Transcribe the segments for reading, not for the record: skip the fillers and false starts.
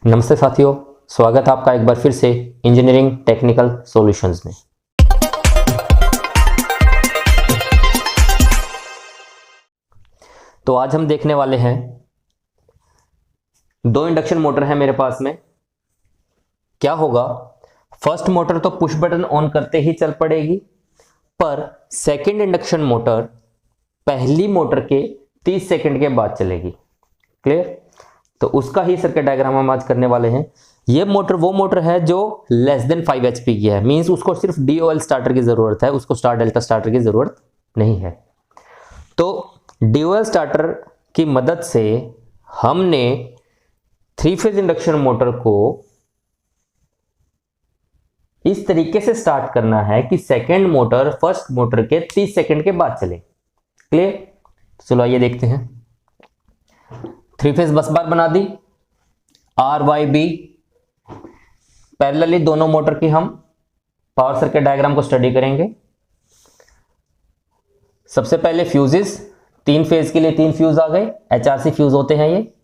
नमस्ते साथियों, स्वागत है आपका एक बार फिर से इंजीनियरिंग टेक्निकल सॉल्यूशंस में। तो आज हम देखने वाले हैं, दो इंडक्शन मोटर है मेरे पास में। क्या होगा, फर्स्ट मोटर तो पुश बटन ऑन करते ही चल पड़ेगी, पर सेकंड इंडक्शन मोटर पहली मोटर के 30 सेकंड के बाद चलेगी। क्लियर? तो उसका ही सर्किट डायग्राम हम आज करने वाले हैं। ये मोटर वो मोटर है जो लेस देन 5 HP की है, मींस उसको सिर्फ DOL स्टार्टर की जरूरत है, उसको स्टार डेल्टा स्टार्टर की जरूरत नहीं है। तो DOL स्टार्टर की मदद से हमने 3 फेज इंडक्शन मोटर को इस तरीके से स्टार्ट करना है कि सेकेंड मोटर फर्स्ट मोटर के 30 सेकंड के बाद चले। क्लियर? चलो आइए देखते हैं। 3 फेज बस बार बना दी, RYB। पैरेलली दोनों मोटर की हम पावर सर्किट डायग्राम को स्टडी करेंगे। सबसे पहले फ्यूजेस, 3 फेज के लिए 3 फ्यूज आ गए, HRC फ्यूज होते हैं ये।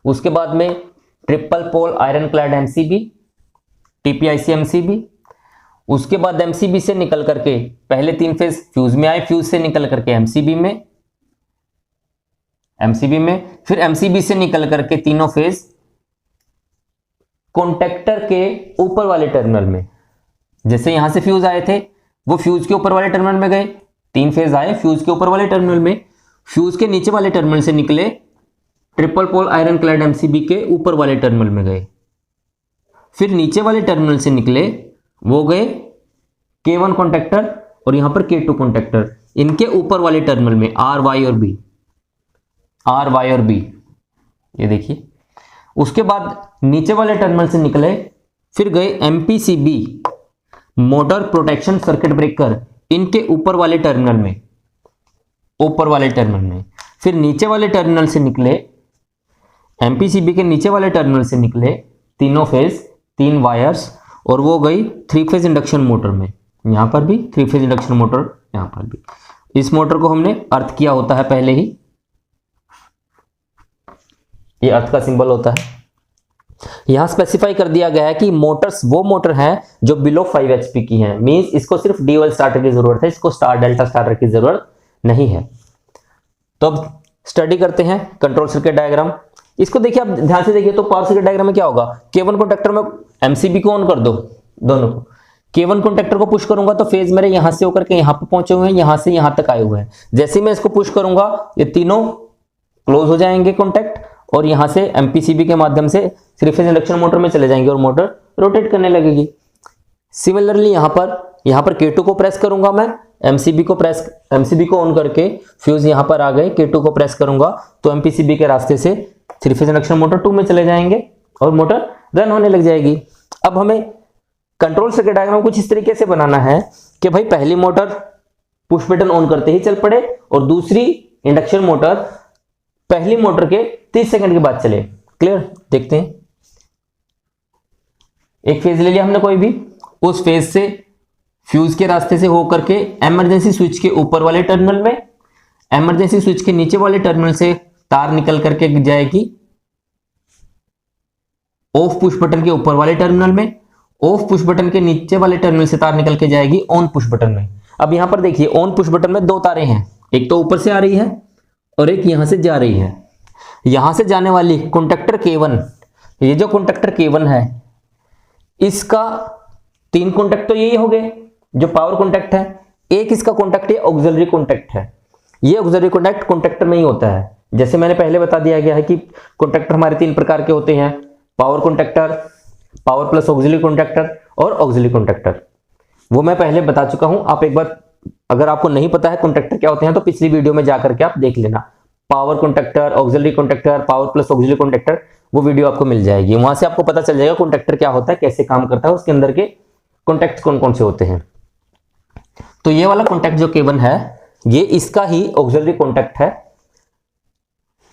उसके बाद में triple pole iron clad MCB, TPIC MCB। उसके बाद MCB से निकल करके पहले 3 फेज फ्यूज में आए, फ्यूज से निकल करके MCB में, फिर MCB से निकल करके तीनों फेज कॉन्टेक्टर के ऊपर वाले टर्मिनल में। जैसे यहां से फ्यूज आए थे, वो फ्यूज के ऊपर वाले टर्मिनल में गए, 3 फेज आए फ्यूज के ऊपर वाले टर्मिनल में। फ्यूज के नीचे वाले टर्मिनल से निकले, triple pole iron clad MCB के ऊपर वाले टर्मिनल में गए। फिर नीचे वाले टर्मिनल से निकले, वो गए K1 कॉन्टेक्टर और यहां पर K2 कॉन्टेक्टर, इनके ऊपर वाले टर्मिनल में RY और B, ये देखिए। उसके बाद नीचे वाले टर्मिनल से निकले, फिर गए MPCB motor protection circuit breaker, इनके ऊपर वाले टर्मिनल में, फिर नीचे वाले टर्मिनल से निकले, MPCB के नीचे वाले टर्मिनल से निकले तीनों फेज 3 वायर्स, और वो गई 3 फेज इंडक्शन मोटर में। यहां पर भी 3 फेज इंडक्शन मोटर, यहां पर भी। इस मोटर को हमने अर्थ किया होता है पहले ही, ये अर्थ का सिंबल होता है। यहां स्पेसिफाई कर दिया गया है कि मोटर्स वो मोटर है जो बिलो 5 HP की है, मींस इसको सिर्फ DOL स्टार्टर की जरूरत है, इसको स्टार डेल्टा स्टार्टर की जरूरत नहीं है। तो अब स्टडी करते हैं कंट्रोल सर्किट डायग्राम। इसको देखिए, आप ध्यान से देखिए तो पावर सर्किट डायग्राम में क्या होगा, K1 कॉन्टेक्टर में MCB को ऑन कर दो, दोनों को। K1 कॉन्टेक्टर को पुश करूंगा तो फेज मेरे यहां से होकर के यहां पे पहुंचे हुए हैं, यहां से यहां तक आए हुए हैं। जैसे ही मैं इसको पुश करूंगा, ये तीनों क्लोज हो जाएंगे कॉन्टेक्ट, और यहां से MPCB के माध्यम से 3 फेज इंडक्शन मोटर में चले जाएंगे और मोटर रोटेट करने लगेगी। सिमिलरली यहां पर K2 को प्रेस करूंगा मैं, MCB को ऑन करके फ्यूज यहां पर आ गए, K2 को प्रेस करूंगा तो MPCB के रास्ते से 3 फेज इंडक्शन मोटर 2 में चले जाएंगे और मोटर रन होने लग जाएगी। अब हमें कंट्रोल सर्किट डायग्राम कुछ इस तरीके से बनाना है कि भाई पहली मोटर पुश बटन ऑन करते ही चल पड़े और दूसरी इंडक्शन मोटर पहली मोटर के 30 सेकंड के बाद चले। क्लियर? देखते हैं। एक फेज ले लिया हमने कोई भी, उस फेज से फ्यूज के रास्ते से होकर के इमरजेंसी स्विच के ऊपर वाले टर्मिनल में, इमरजेंसी स्विच के नीचे वाले टर्मिनल से तार निकल करके जाएगी ऑफ पुश बटन के ऊपर वाले टर्मिनल में, ऑफ पुश बटन के नीचे वाले टर्मिनल से तार निकल के जाएगी ऑन पुश बटन में। अब यहां पर देखिए, ऑन पुश बटन में 2 तारें हैं, एक तो ऊपर से आ रही है और एक यहां से जा रही है। यहां से जाने वाली कॉन्टेक्टर K1, ये जो कॉन्टेक्टर K1 है, इसका 3 कॉन्टेक्ट तो यही हो गए जो पावर कॉन्टेक्ट है, एक इसका कॉन्टेक्ट ये ऑक्सिलरी कॉन्टेक्ट है। ये ऑक्सिलरी कॉन्टेक्ट कॉन्टेक्टर में ही होता है। जैसे मैंने पहले बता दिया गया है कि कॉन्टेक्टर हमारे 3 प्रकार के होते हैं, power contactor, power plus auxiliary contactor और ऑक्सिलरी कॉन्टेक्टर। वो मैं पहले बता चुका हूं, आप एक बार, अगर आपको नहीं पता है कॉन्टेक्टर क्या होते हैं तो पिछली वीडियो में जाकर के आप देख लेना, power contactor, auxiliary contactor, power plus auxiliary contactor, वो वीडियो आपको मिल जाएगी। वहां से आपको पता चल जाएगा कॉन्टेक्टर क्या होता है, कैसे काम करता है, उसके अंदर के कॉन्टेक्ट कौन कौन से होते हैं। तो ये वाला कॉन्टेक्ट जो K1 है, ये इसका ही ऑक्सिलरी कॉन्टेक्ट है।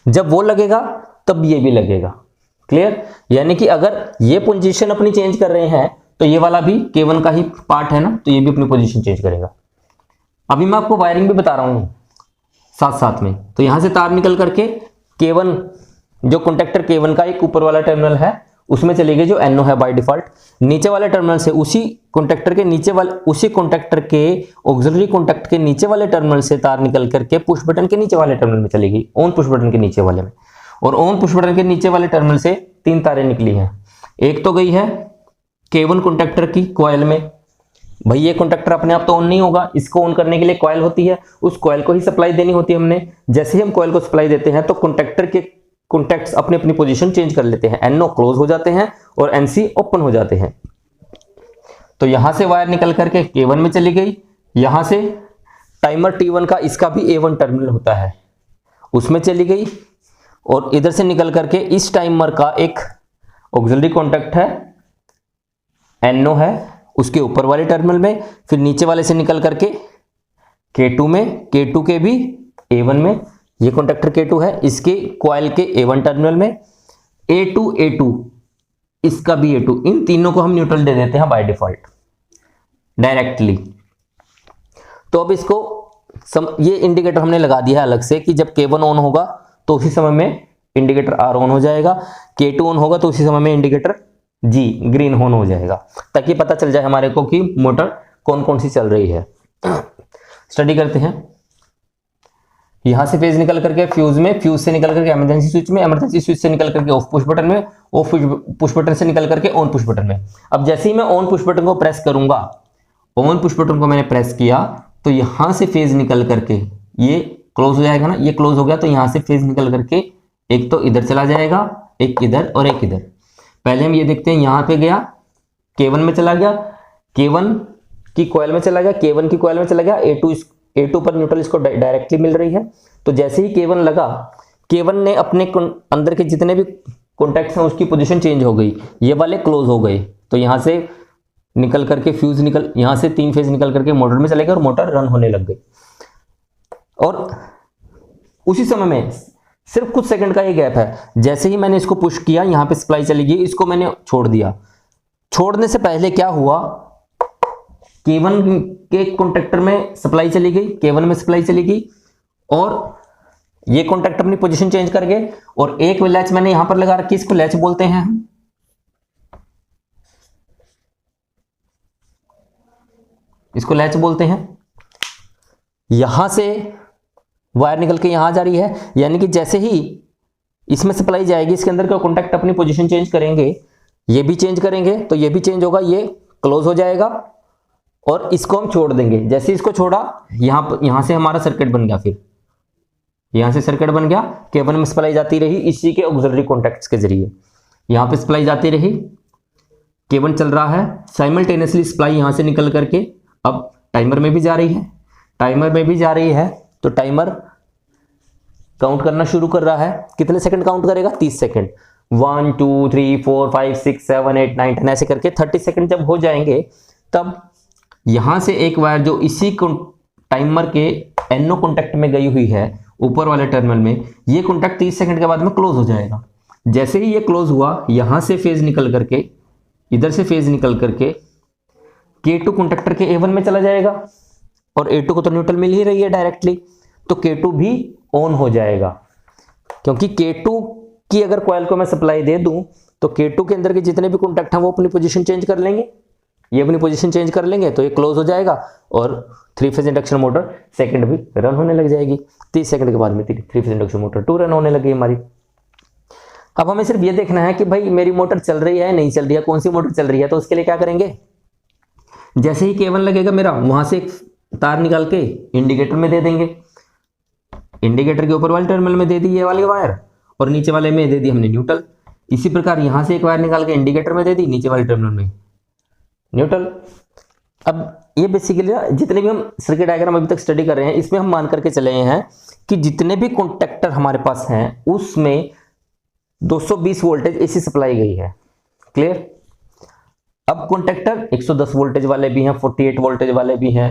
जब वो लगेगा तब ये भी लगेगा। क्लियर? यानी कि अगर ये पोजीशन अपनी चेंज कर रहे हैं तो ये वाला भी K1 का ही पार्ट है ना, तो ये भी अपनी पोजीशन चेंज करेगा। अभी मैं आपको वायरिंग भी बता रहा हूं साथ साथ में। तो यहां से तार निकल करके K1, जो कॉन्टेक्टर K1 का एक ऊपर वाला टर्मिनल है, उसमें चली गई जो NO है बाय डिफॉल्ट। नीचे वाले टर्मिनल से उसी कॉन्टैक्टर के ऑक्सिलरी कॉन्टैक्ट के नीचे वाले टर्मिनल से तार निकल करके पुश बटन के नीचे वाले टर्मिनल में चली गई, ऑन पुश बटन के नीचे वाले में। और ऑन पुश बटन के नीचे वाले टर्मिनल से 3 तारें निकली हैं। एक तो गई है K1 कॉन्टैक्टर की कॉइल में। भाई ये कॉन्टैक्टर अपने आप तो ऑन नहीं होगा, इसको ऑन करने के लिए कॉइल होती है, उस कॉइल को ही सप्लाई देनी होती है हमने। जैसे ही हम कॉइल को सप्लाई देते हैं तो कॉन्टैक्टर के कॉन्टैक्ट्स अपनी अपनी पोजीशन चेंज कर लेते हैं, NO क्लोज हो जाते हैं और NC ओपन हो जाते हैं। तो यहां से वायर निकल करके K1 में चली गई, यहां से टाइमर T1 का, इसका भी A1 टर्मिनल होता है, उसमें चली गई। और इधर से निकल करके इस टाइमर का एक ऑक्सिलरी कॉन्टैक्ट है, NO है, उसके ऊपर वाले टर्मिनल में। फिर नीचे वाले से निकल करके K2 में, K2 के भी A1 में, ये कॉन्टैक्टर K2 है, इसके कॉइल के A1 टर्मिनल में। A2 इसका भी A2, इन तीनों को हम न्यूट्रल दे देते हैं बाय डिफॉल्ट डायरेक्टली। तो अब इसको ये इंडिकेटर हमने लगा दिया है अलग से कि जब K1 ऑन होगा तो उसी समय में इंडिकेटर R ऑन हो जाएगा, K2 ऑन होगा तो उसी समय में इंडिकेटर G ग्रीन ऑन हो जाएगा, ताकि पता चल जाए हमारे को कि मोटर कौन कौन सी चल रही है। स्टडी करते हैं। यहां से फेज निकल करके फ्यूज में, फ्यूज से निकल करके इमरजेंसी स्विच में, इमरजेंसी स्विच से निकल करके ऑफ पुश बटन में, ऑफ पुश बटन से निकल करके ऑन पुश बटन में। अब जैसे ही मैं ऑन पुश बटन को प्रेस करूंगा, ऑन पुश बटन को मैंने प्रेस किया तो यहां से फेज निकल करके ये क्लोज हो जाएगा ना, ये क्लोज हो गया तो यहां से फेज निकल करके एक तो इधर चला जाएगा, एक इधर और एक इधर। पहले हम ये देखते हैं, यहां पे गया K1 में चला गया, K1 की कॉइल में चला गया, K1 की कॉइल में चला गया, A2 पर न्यूट्रल इसको डायरेक्टली मिल रही है। तो जैसे ही K1 लगा, K1 ने अपने अंदर के जितने भी कॉन्टैक्ट्स हैं उसकी पोजीशन चेंज हो गई, ये वाले क्लोज हो गए। तो यहां से निकल करके फ्यूज निकल, यहां से 3 फेज निकल करके मोटर में चले गए और मोटर रन होने लग गई। और उसी समय में सिर्फ कुछ सेकंड का ये गैप है, जैसे ही मैंने इसको पुश किया यहां पे सप्लाई चली गई, इसको मैंने छोड़ दिया। छोड़ने से पहले क्या हुआ, K1 के कॉन्टैक्टर में सप्लाई चली गई, K1 में सप्लाई चली गई और ये कॉन्टैक्ट अपनी पोजीशन चेंज कर गए। और एक लैच मैंने यहां पर लगा रखी, इसको लैच बोलते हैं हम, इसको लैच बोलते हैं। यहां से वायर निकल के यहां जा रही है, यानी कि जैसे ही इसमें सप्लाई जाएगी, इसके अंदर का कॉन्टैक्ट अपनी पोजीशन चेंज करेंगे, ये भी चेंज करेंगे तो ये भी चेंज होगा, ये क्लोज हो जाएगा और इसको हम छोड़ देंगे। जैसे इसको छोड़ा, यहां से हमारा सर्किट बन गया, फिर यहां से सर्किट बन गया, K1 में सप्लाई जाती रही इसी के ऑक्सिलरी कॉन्टैक्ट्स के जरिए, यहां पे सप्लाई जाती रही, K1 चल रहा है, साइमल्टेनियसली सप्लाई यहां से निकल करके अब टाइमर में भी जा रही है, टाइमर में भी जा रही है। तो टाइमर काउंट करना शुरू कर रहा है, कितने सेकंड काउंट करेगा, 30 सेकंड, 1 2 3 4 5 6 7 8 9 10 ऐसे करके 30 सेकंड जब हो जाएंगे, तब यहां से एक वायर जो इसी टाइमर के NO कॉन्टैक्ट में गई हुई है ऊपर वाले टर्मिनल में, ये कॉन्टैक्ट 30 सेकंड के बाद में क्लोज हो जाएगा। जैसे ही ये क्लोज हुआ, यहां से फेज निकल करके, इधर से फेज निकल करके K2 कॉन्टैक्टर के A1 में चला जाएगा और A2 को तो न्यूट्रल मिल ही रही है डायरेक्टली, तो K2 भी ऑन हो जाएगा। क्योंकि K2 की अगर कॉइल को मैं सप्लाई दे दूं तो K2 के अंदर के जितने भी कॉन्टैक्ट हैं वो अपनी पोजीशन चेंज कर लेंगे, ये अपनी पोजीशन चेंज कर लेंगे तो ये क्लोज हो जाएगा और 3 फेज इंडक्शन मोटर सेकंड भी रन होने लग जाएगी। 30 सेकंड के बाद में 3 फेज इंडक्शन मोटर 2 रन होने लगी हमारी। अब हमें सिर्फ ये देखना है कि भाई मेरी मोटर चल रही है नहीं चल रही है, कौन सी मोटर चल रही है। तो उसके लिए क्या करेंगे, जैसे ही K1 लगेगा मेरा, वहां से एक तार निकाल के इंडिकेटर में दे देंगे, इंडिकेटर के ऊपर वाले टर्मिनल में दे दी ये वाली वायर और नीचे वाले में दे दी हमने न्यूट्रल। इसी प्रकार यहां से एक वायर निकाल के इंडिकेटर में दे दी, नीचे वाले टर्मिनल में न्यूट्रल। अब ये बेसिकली जितने भी हम सर्किट डायग्राम अभी तक स्टडी कर रहे हैं, इसमें हम मान करके चले हैं कि जितने भी कॉन्टैक्टर हमारे पास हैं उसमें 220 वोल्टेज एसी सप्लाई गई है। क्लियर। अब कॉन्टैक्टर 110 वोल्टेज वाले भी हैं, 48 वोल्टेज वाले भी हैं,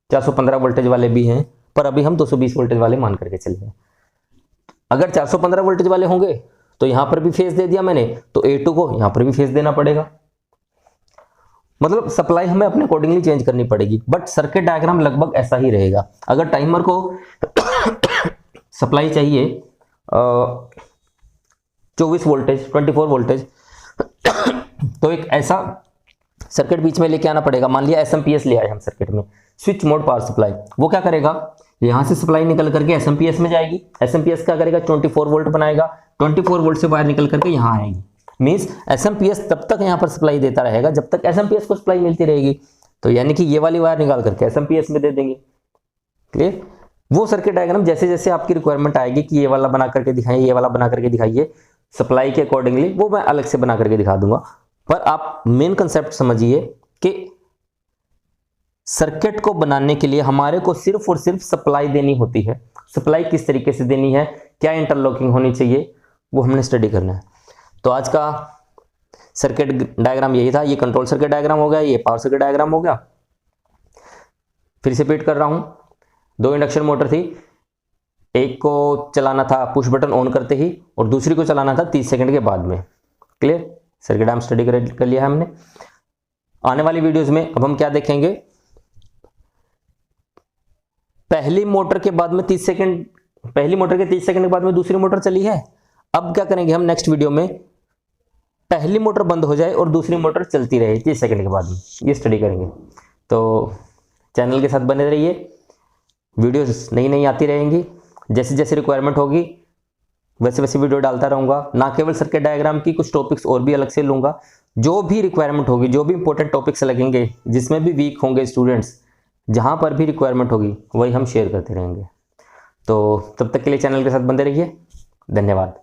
415 वोल्टेज वाले भी हैं, पर अभी हम 220 वोल्टेज वाले मान करके चले हैं। अगर 415 वोल्टेज वाले होंगे तो यहां पर भी फेज दे दिया मैंने, तो A2 को यहां पर भी फेज देना पड़ेगा। मतलब सप्लाई हमें अपने अकॉर्डिंगली चेंज करनी पड़ेगी, बट सर्किट डायग्राम लगभग ऐसा ही रहेगा। अगर टाइमर को सप्लाई चाहिए 24 वोल्टेज, 24 वोल्टेज तो एक ऐसा सर्किट बीच में लेके आना पड़ेगा। मान लिया एसएमपीएस ले आए हम सर्किट में, स्विच मोड पावर सप्लाई, वो क्या करेगा, यहां से सप्लाई निकल करके एसएमपीएस में जाएगी, एसएमपीएस क्या करेगा 24 वोल्ट बनाएगा, 24 वोल्ट से वायर निकल करके यहां आएगी। मींस एसएमपीएस तब तक यहां पर सप्लाई देता रहेगा जब तक एसएमपीएस को सप्लाई मिलती रहेगी। तो यानी कि ये वाली वायर निकाल करके एसएमपीएस में दे देंगे। क्लियर। वो सर्किट डायग्राम जैसे जैसे आपकी रिक्वायरमेंट आएगी कि ये वाला बना करके दिखाइए, ये वाला बना करके दिखाइए सप्लाई के अकॉर्डिंगली, वो मैं अलग से बना करके दिखा दूंगा। पर आप मेन कंसेप्ट समझिए कि सर्किट को बनाने के लिए हमारे को सिर्फ और सिर्फ सप्लाई देनी होती है। सप्लाई किस तरीके से देनी है, क्या इंटरलॉकिंग होनी चाहिए, वो हमने स्टडी करना है। तो आज का सर्किट डायग्राम यही था। ये कंट्रोल सर्किट डायग्राम हो गया, ये पावर सर्किट डायग्राम हो गया। फिर से रिपीट कर रहा हूं, 2 इंडक्शन मोटर थी, एक को चलाना था पुश बटन ऑन करते ही और दूसरी को चलाना था 30 सेकंड के बाद में। क्लियर। सर्किट डायग्राम स्टडी कर लिया है हमने। आने वाली वीडियोस में अब हम क्या देखेंगे, पहली मोटर के बाद में 30 सेकंड, पहली मोटर के 30 सेकंड के बाद में दूसरी मोटर चली है। अब क्या करेंगे हम नेक्स्ट वीडियो में, पहली मोटर बंद हो जाए और दूसरी मोटर चलती रहे 30 सेकंड के बाद में, ये स्टडी करेंगे। तो चैनल के साथ बने रहिए, वीडियोस नई नई आती रहेंगी, जैसे जैसे रिक्वायरमेंट होगी वैसे वैसे वीडियो डालता रहूँगा। ना केवल सर्किट डायग्राम की, कुछ टॉपिक्स और भी अलग से लूँगा। जो भी रिक्वायरमेंट होगी, जो भी इंपॉर्टेंट टॉपिक्स लगेंगे, जिसमें भी वीक होंगे स्टूडेंट्स, जहाँ पर भी रिक्वायरमेंट होगी वही हम शेयर करते रहेंगे। तो तब तक के लिए चैनल के साथ बने रहिए। धन्यवाद।